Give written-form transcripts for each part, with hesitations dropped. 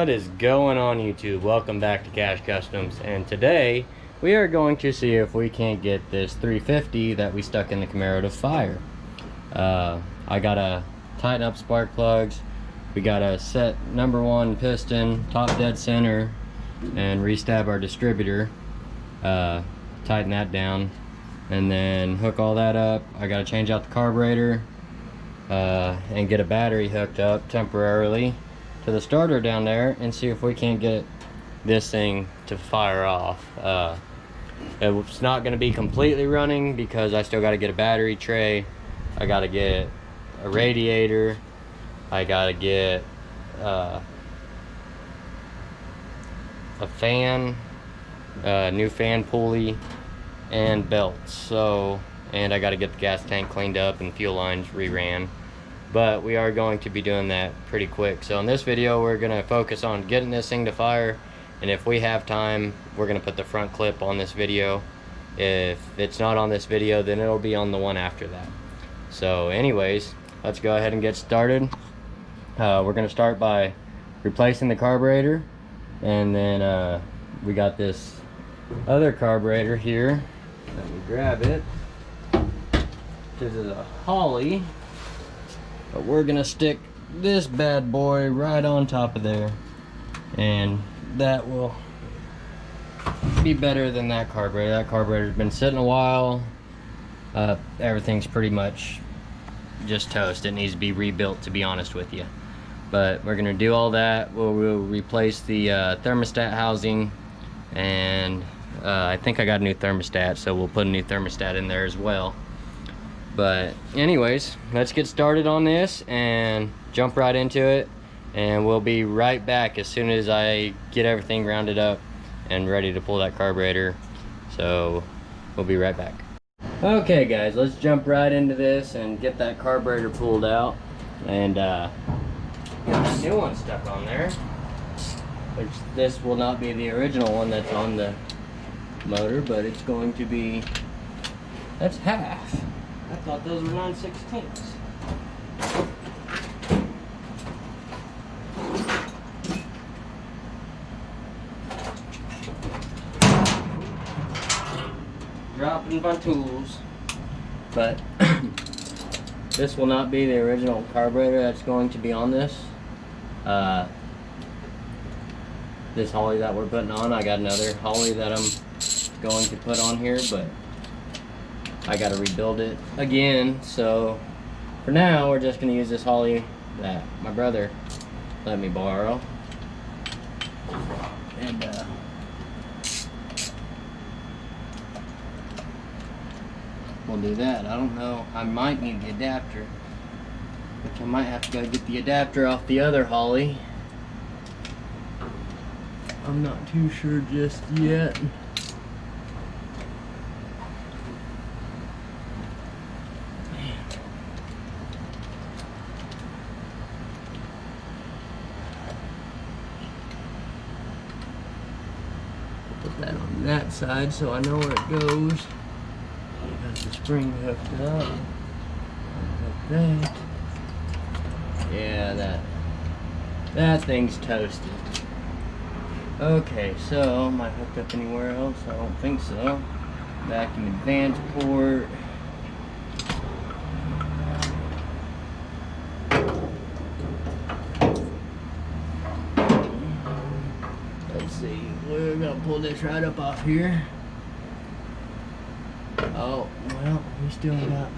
What is going on, YouTube? Welcome back to Cash Customs, and today we are going to see if we can't get this 350 that we stuck in the Camaro to fire. I gotta tighten up spark plugs, we gotta set #1 piston top dead center and restab our distributor, tighten that down, and then hook all that up. I gotta change out the carburetor and get a battery hooked up temporarily to the starter down there and see if we can't get this thing to fire off. It's not going to be completely running because I still got to get a battery tray, I got to get a radiator, I got to get a fan, new fan pulley and belts. So, and I got to get the gas tank cleaned up and fuel lines reran. But we are going to be doing that pretty quick. So in this video we're going to focus on getting this thing to fire, and if we have time we're going to put the front clip on this video. If it's not on this video, then it'll be on the one after that. So anyways, let's go ahead and get started. We're going to start by replacing the carburetor, and then we got this other carburetor here. Let me grab it. This is a Holly, but we're gonna stick this bad boy right on top of there, and that will be better than that carburetor. That carburetor's been sitting a while. Everything's pretty much just toast. It needs to be rebuilt, to be honest with you. But we're gonna do all that. We'll replace the thermostat housing, and I think I got a new thermostat, so we'll put a new thermostat in there as well. But anyways, let's get started on this and jump right into it, and we'll be right back as soon as I get everything rounded up and ready to pull that carburetor. So we'll be right back. Okay guys, let's jump right into this and get that carburetor pulled out, and get that new one stuck on there, which this will not be the original one that's on the motor, but it's going to be, that's half. I thought those were 9/16. Dropping my tools. But this will not be the original carburetor that's going to be on this. This Holly that we're putting on, I got another Holly that I'm going to put on here, but I gotta rebuild it again. So for now we're just gonna use this Holly that my brother let me borrow, and we'll do that. I don't know, I might need the adapter, which I might have to go get the adapter off the other Holly. I'm not too sure just yet. That on that side so I know where it goes. Got the spring hooked up. Like that. Yeah, that thing's toasted. Okay, so am I hooked up anywhere else? I don't think so. Vacuum advance port. Let's see, we're gonna pull this right up off here. Oh, well, we still got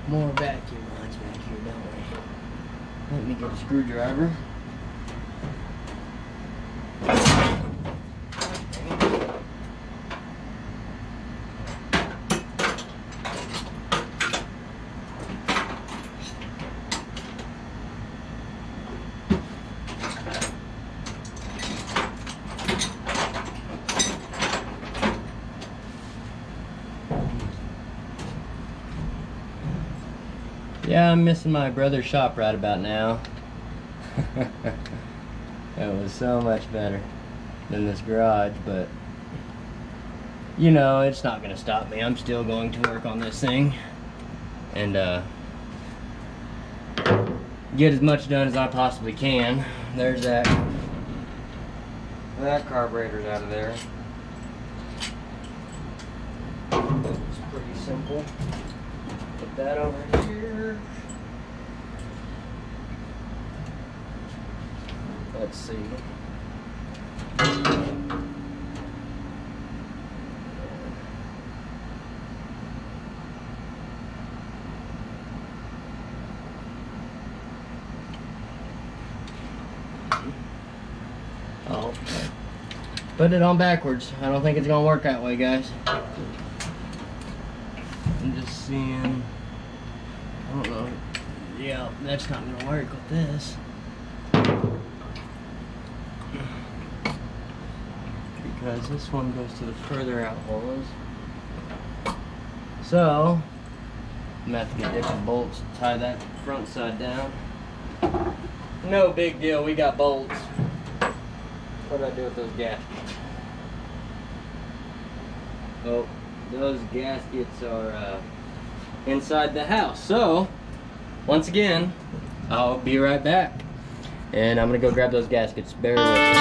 more vacuum lines back here, don't we? Let me get a screwdriver. Yeah, I'm missing my brother's shop right about now. It was so much better than this garage, but you know, it's not gonna stop me. I'm still going to work on this thing and get as much done as I possibly can. There's that That carburetor's out of there. It's pretty simple. Put that over here. Let's see. Oh, put it on backwards. I don't think it's gonna work that way, guys. I'm just seeing. I don't know. Yeah, that's not gonna work with this. Because this one goes to the further out holes. So, I'm gonna have to get different bolts to tie that front side down. No big deal, we got bolts. What do I do with those gaskets? Oh, those gaskets are inside the house. So, once again, I'll be right back. And I'm gonna go grab those gaskets. Bear with me.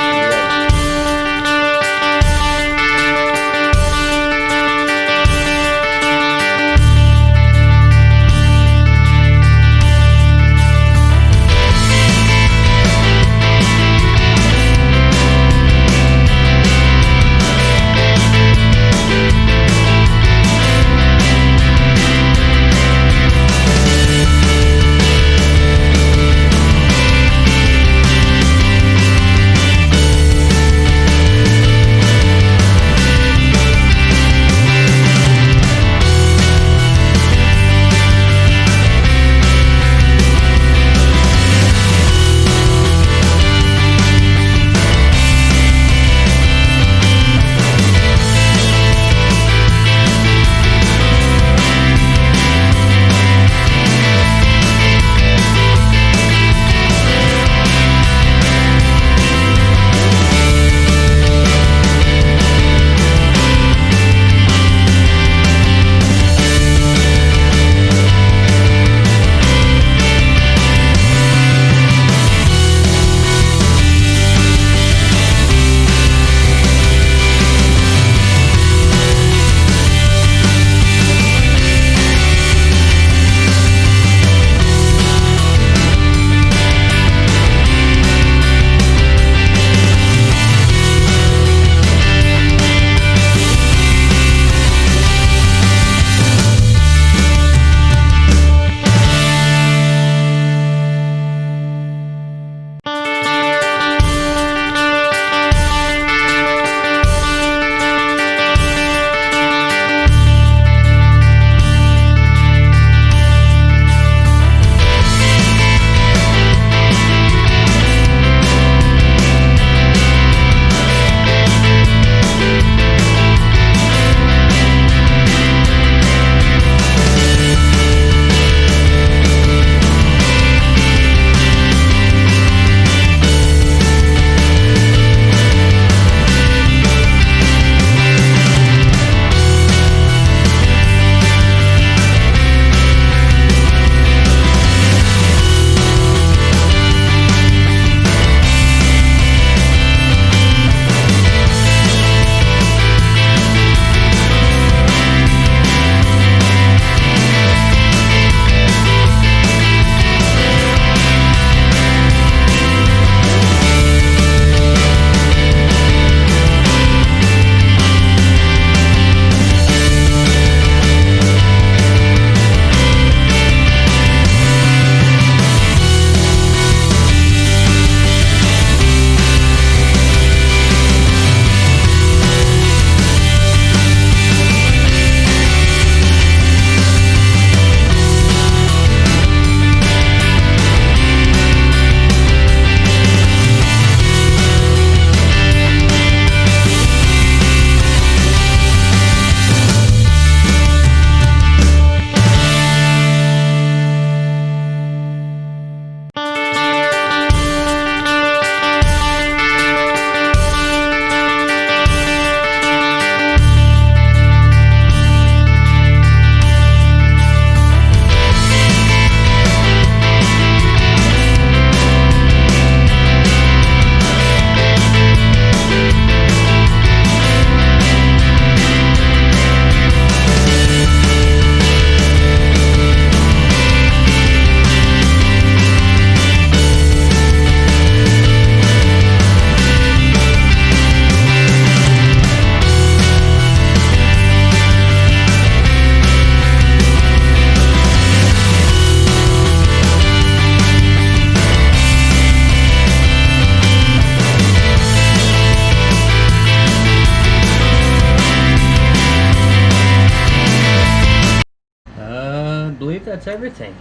that's everything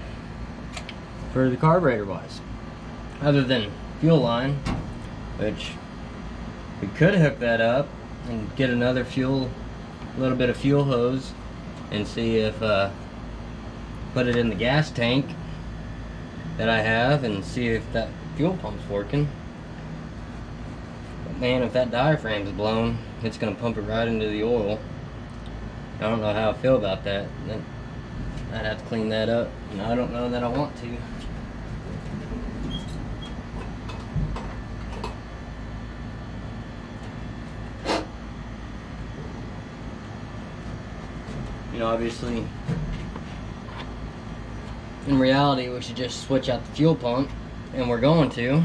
for the carburetor wise. Other than fuel line, which we could hook that up and get another little bit of fuel hose and see if put it in the gas tank that I have and see if that fuel pump's working. But man, if that diaphragm's blown, it's gonna pump it right into the oil. I don't know how I feel about that. I'd have to clean that up, and I don't know that I want to. You know, obviously, in reality, we should just switch out the fuel pump, and we're going to,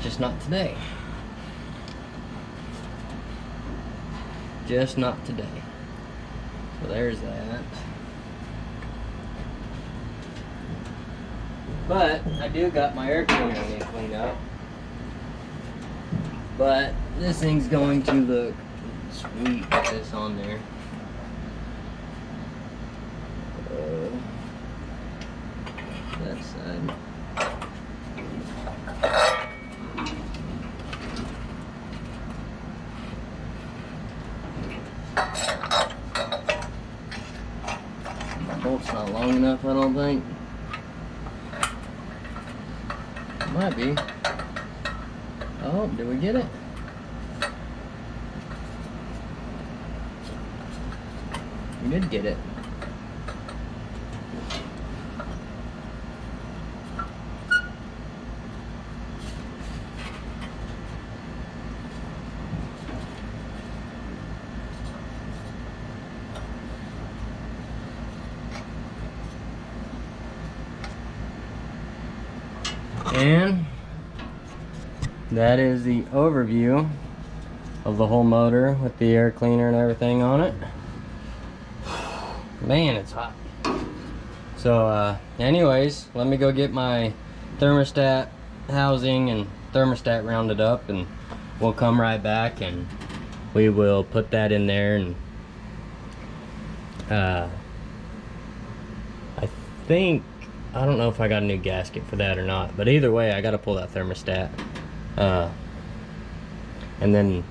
just not today. Just not today. So there's that. But I do got my air cleaner I need to clean up. But this thing's going to look sweet with this on there. That side. My bolt's not long enough, I don't think. Might be. Oh, did we get it? We did get it. And that is the overview of the whole motor with the air cleaner and everything on it. Man, it's hot. So anyways, let me go get my thermostat housing and thermostat rounded up, and we'll come right back and we will put that in there. And I don't know if I got a new gasket for that or not, but either way I gotta pull that thermostat, and then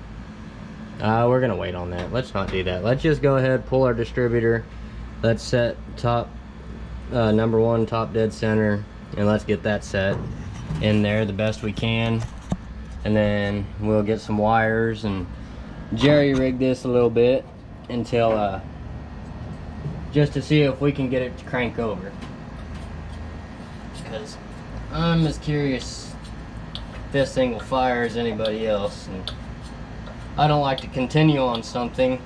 we're gonna wait on that. Let's not do that. Let's just go ahead, pull our distributor, let's set top number one top dead center, and let's get that set in there the best we can. And then we'll get some wires and jerry rig this a little bit until just to see if we can get it to crank over, because I'm as curious if this thing will fire as anybody else, and I don't like to continue on something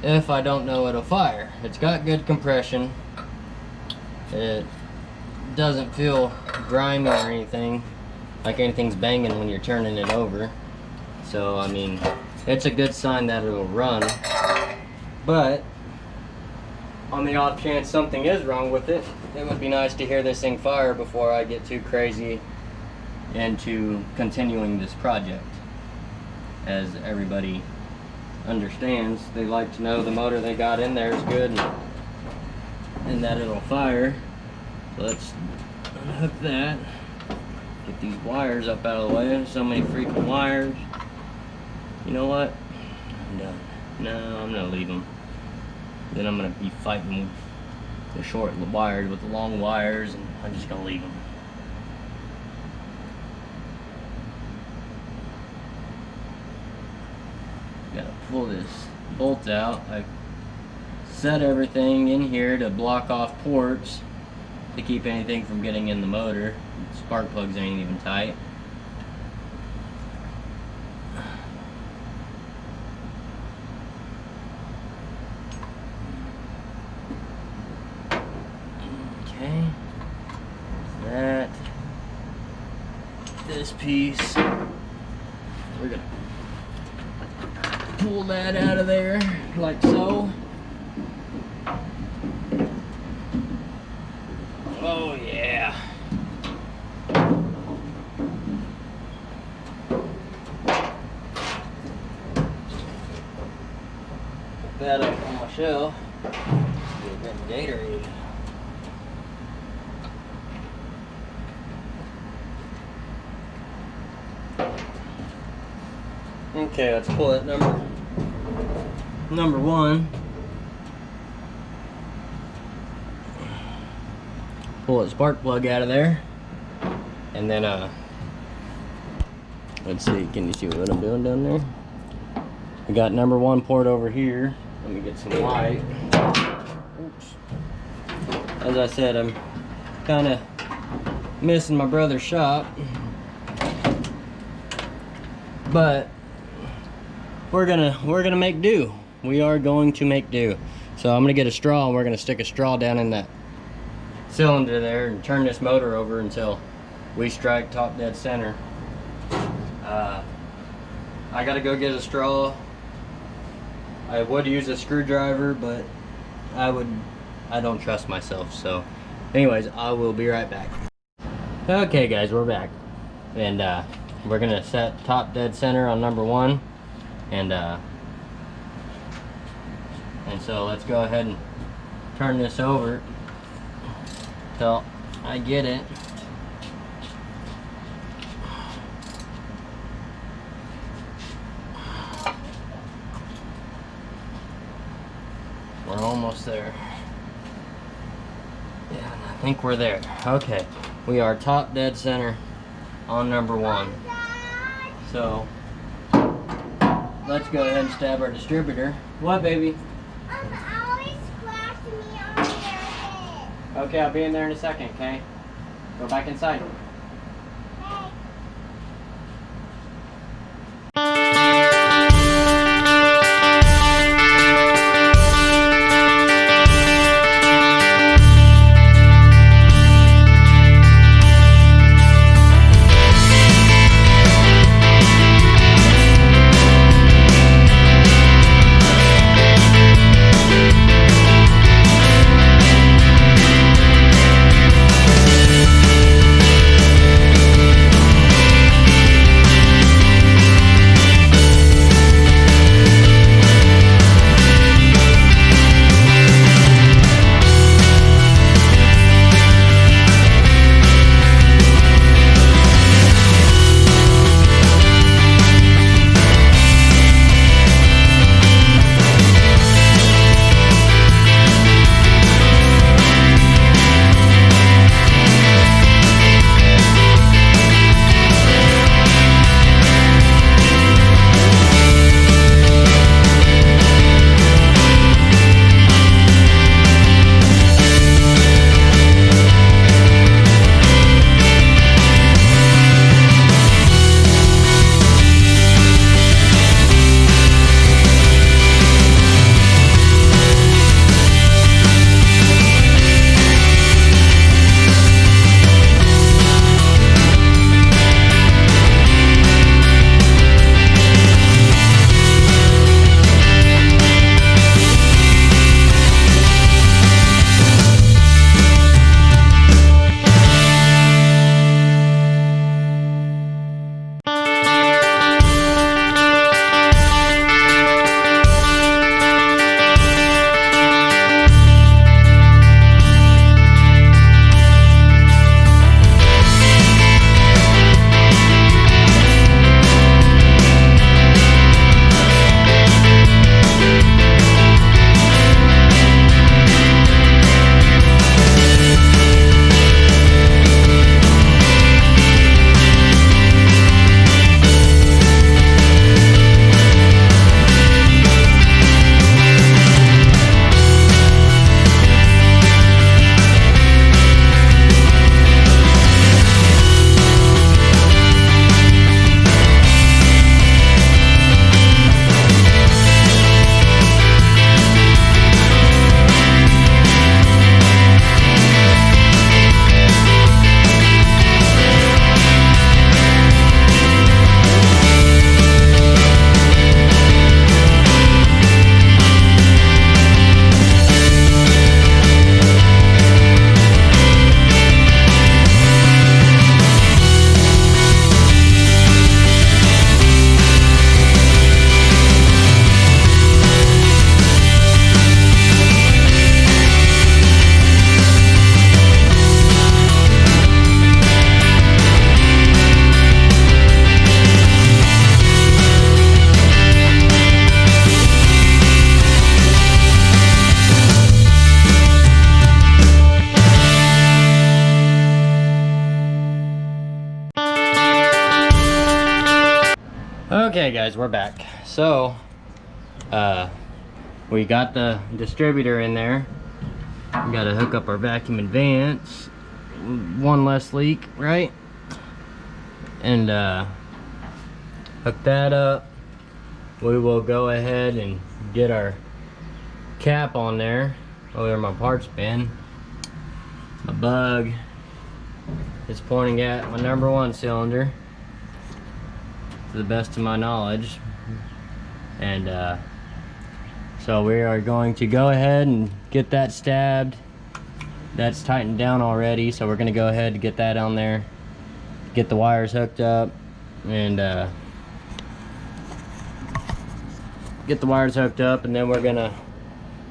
if I don't know it'll fire. It's got good compression, it doesn't feel grimy or anything like anything's banging when you're turning it over, so I mean it's a good sign that it'll run. But on the off chance something is wrong with it, it would be nice to hear this thing fire before I get too crazy into continuing this project. As everybody understands, they like to know the motor they got in there is good and that it'll fire. So let's unhook that, get these wires up out of the way. There's so many freaking wires. You know what? I'm done. No, I'm gonna leave them. Then I'm gonna be fighting the short wires with the long wires, and I'm just gonna leave them. Gotta pull this bolt out. I set everything in here to block off ports to keep anything from getting in the motor. Spark plugs ain't even tight. Okay, that, this piece, we're gonna pull that out of there like so. Oh yeah. Put that up on my shelf. Get a Gatorade. Okay, let's pull it number one. Pull the spark plug out of there, and then let's see, can you see what I'm doing down there? I got number one port over here. Let me get some light. Oops. As I said, I'm kind of missing my brother's shop, but we're gonna make do. We are going to make do. So I'm gonna get a straw, and we're gonna stick a straw down in that cylinder there and turn this motor over until we strike top dead center. I gotta go get a straw. I would use a screwdriver, but I don't trust myself. So anyways, I will be right back. Okay guys, we're back, and we're gonna set top dead center on number one, and so let's go ahead and turn this over till I get it. We're almost there. Yeah, I think we're there. Okay, we are top dead center on number one. So let's go ahead and stab our distributor. What, baby? Always splashing me on your head. Okay, I'll be in there in a second, okay? Go back inside. Okay guys, we're back. So we got the distributor in there. We gotta hook up our vacuum advance. One less leak, right? And hook that up. We will go ahead and get our cap on there. Oh, where my parts bin. My bug is pointing at my #1 cylinder, to the best of my knowledge. And so we are going to go ahead and get that stabbed. That's tightened down already, so we're gonna go ahead and get that on there, get the wires hooked up, and get the wires hooked up, and then we're gonna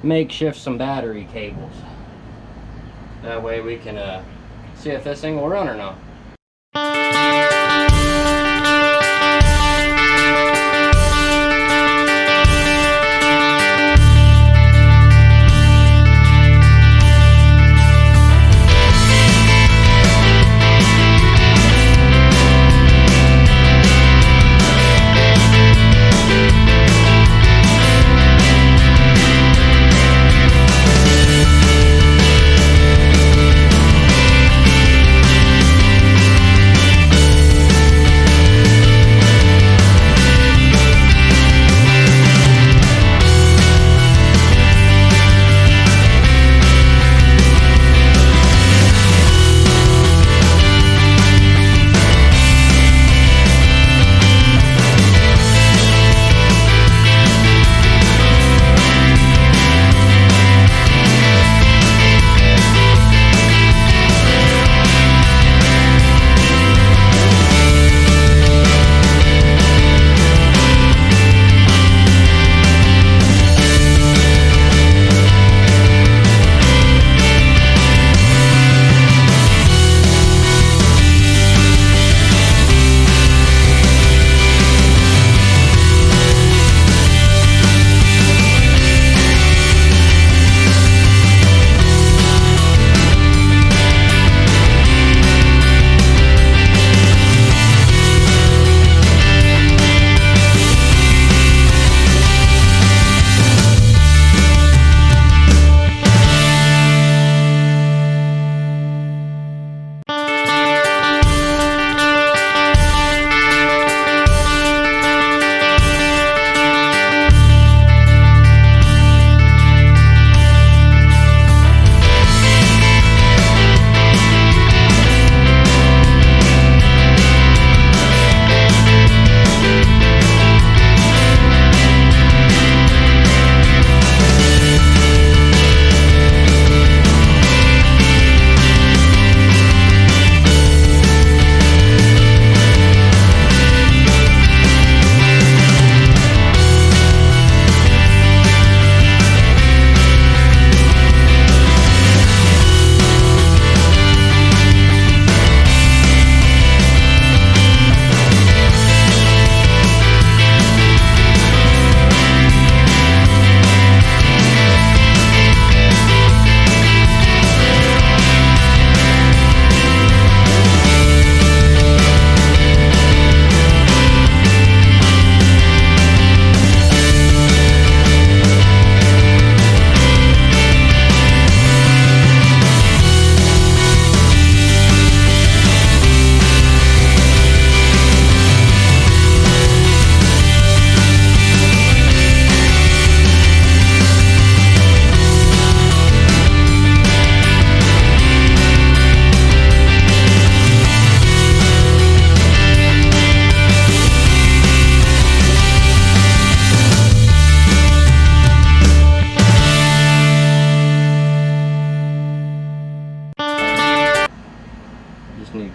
makeshift some battery cables. That way we can see if this thing will run or not.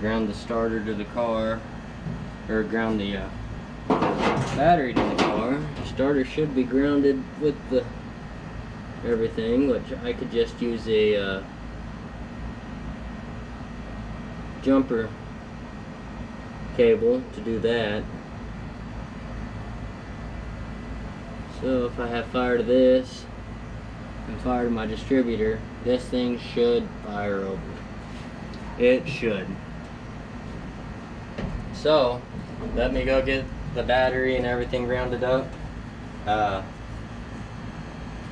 Ground the starter to the car, or ground the battery to the car. The starter should be grounded with the everything, which I could just use a jumper cable to do that. So if I have fire to this and fire to my distributor, this thing should fire over. It should. So let me go get the battery and everything grounded up.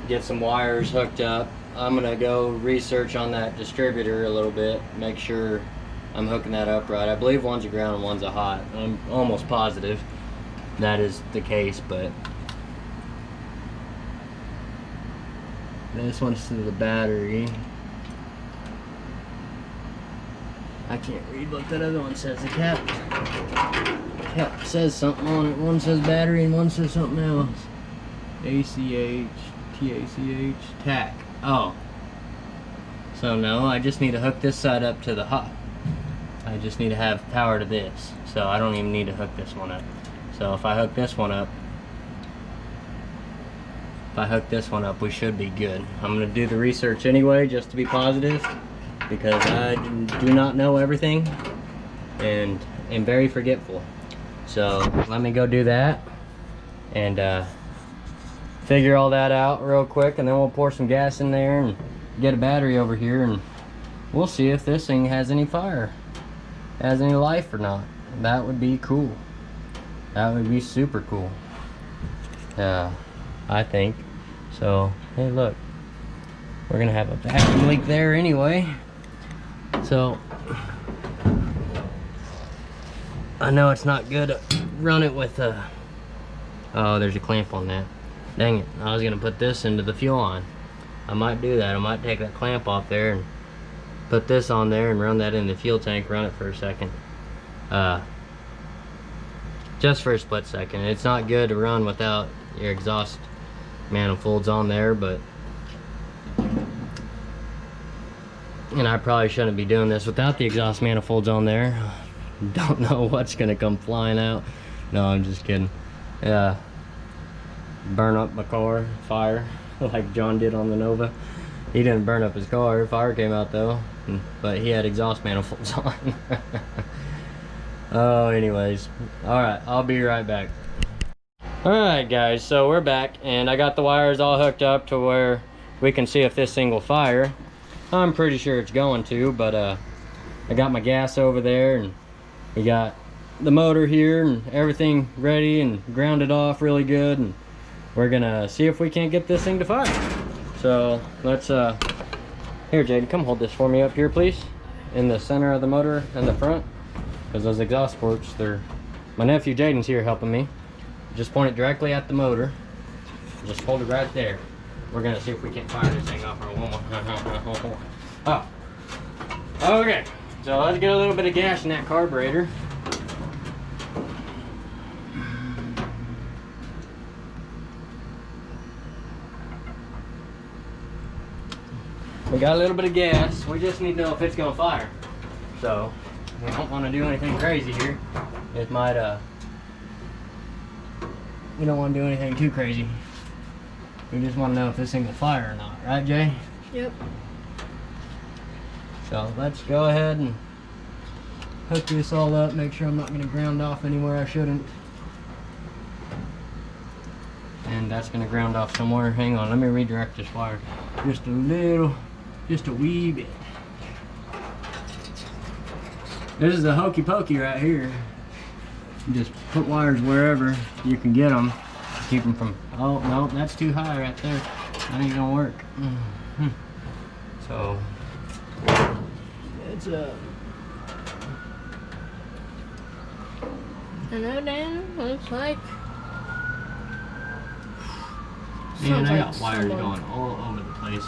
Get some wires hooked up. I'm gonna go research on that distributor a little bit, make sure I'm hooking that up right. I believe one's a ground and one's a hot. I'm almost positive that is the case, but this one's to the battery. I can't read what that other one says. The cap says something on it. One says battery and one says something else. ACH, TACH, TAC. Oh. So no, I just need to hook this side up to the hot. I just need to have power to this. So I don't even need to hook this one up. So if I hook this one up, we should be good. I'm gonna do the research anyway, just to be positive, because I do not know everything and am very forgetful. So let me go do that and figure all that out real quick, and then we'll pour some gas in there and get a battery over here, and we'll see if this thing has any fire, has any life or not. That would be cool. That would be super cool. I think. So, hey look, we're gonna have a vacuum leak there anyway. So, I know it's not good to run it with oh, there's a clamp on that. Dang it, I was gonna put this into the fuel line. I might do that. I might take that clamp off there and put this on there and run that in the fuel tank, run it for a second. Just for a split second. It's not good to run without your exhaust manifolds on there, but and I probably shouldn't be doing this without the exhaust manifolds on there. Don't know what's gonna come flying out. No, I'm just kidding. Burn up my car, fire, like John did on the Nova. He didn't burn up his car, fire came out though, but he had exhaust manifolds on. Oh, anyways, alright, I'll be right back. Alright guys, so we're back, and I got the wires all hooked up to where we can see if this thing will fire. I'm pretty sure it's going to, but I got my gas over there, and we got the motor here and everything ready and grounded off really good, and we're gonna see if we can't get this thing to fire. So let's here Jaden, come hold this for me up here please, in the center of the motor and the front, because those exhaust ports, they're, my nephew Jaden's here helping me. Just point it directly at the motor, just hold it right there. We're gonna see if we can't fire this thing off. Oh, okay, so let's get a little bit of gas in that carburetor. We got a little bit of gas. We just need to know if it's gonna fire. So we don't want to do anything crazy here. It might we don't want to do anything too crazy. We just want to know if this thing will fire or not, right Jay? Yep. So let's go ahead and hook this all up, make sure I'm not going to ground off anywhere I shouldn't. And that's going to ground off somewhere. Hang on, let me redirect this wire just a little, just a wee bit. This is a hokey pokey right here. You just put wires wherever you can get them. Keep them from, oh no, that's too high right there. That ain't gonna work. So, it's a... I know, Dan, looks like... Man, I got wires going all over the place.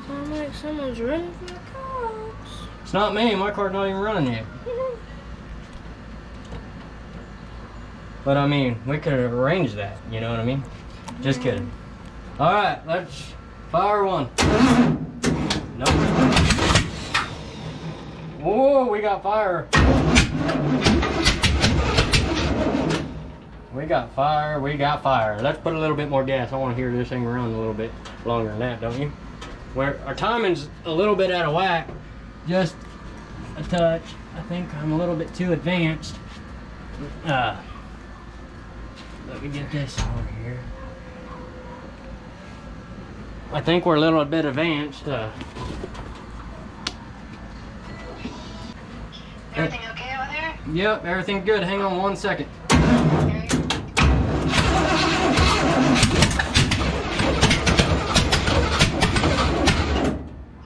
Sounds like someone's running for the cops. It's not me, my car's not even running yet. But I mean, we could have arranged that, you know what I mean? Just kidding. Alright, let's fire one. Nope. Whoa, we got fire. We got fire, we got fire. Let's put a little bit more gas. I want to hear this thing run a little bit longer than that, don't you? Where our timing's a little bit out of whack. Just a touch. I think I'm a little bit too advanced. Let me get this over here. I think we're a little bit advanced. Everything okay over there? Yep, everything's good. Hang on 1 second. Okay.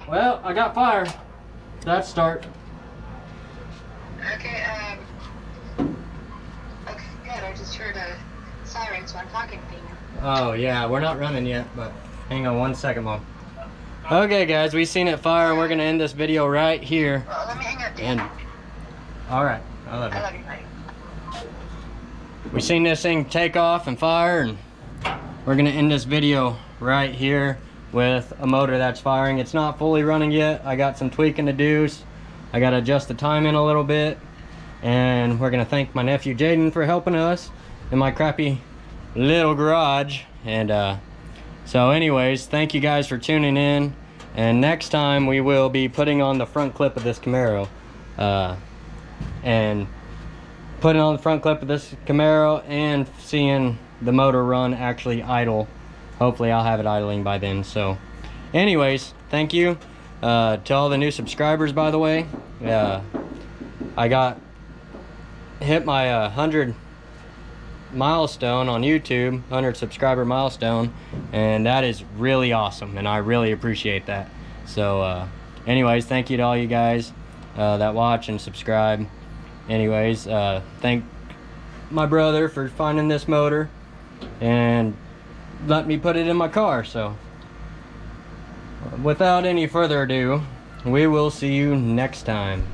Well, I got fire. That's start. Okay, okay, good. I just heard a siren, so I'm talking to you. Oh yeah, we're not running yet, but hang on 1 second, Mom. Okay guys, we seen it fire and we're gonna end this video right here. Well, let me hang up, dude. And alright, I love I you. love you, buddy. We seen this thing take off and fire, and we're gonna end this video right here with a motor that's firing. It's not fully running yet. I got some tweaking to do. I gotta adjust the timing a little bit, and we're gonna thank my nephew Jaden for helping us in my crappy little garage. And so anyways, thank you guys for tuning in, and next time we will be putting on the front clip of this Camaro, and putting on the front clip of this Camaro and seeing the motor run actually idle. Hopefully I'll have it idling by then. So anyways, thank you to all the new subscribers, by the way. I got hit my 100 milestone on YouTube, 100 subscriber milestone, and that is really awesome, and I really appreciate that. So anyways, thank you to all you guys that watch and subscribe. Anyways, thank my brother for finding this motor and let me put it in my car. So without any further ado, we will see you next time.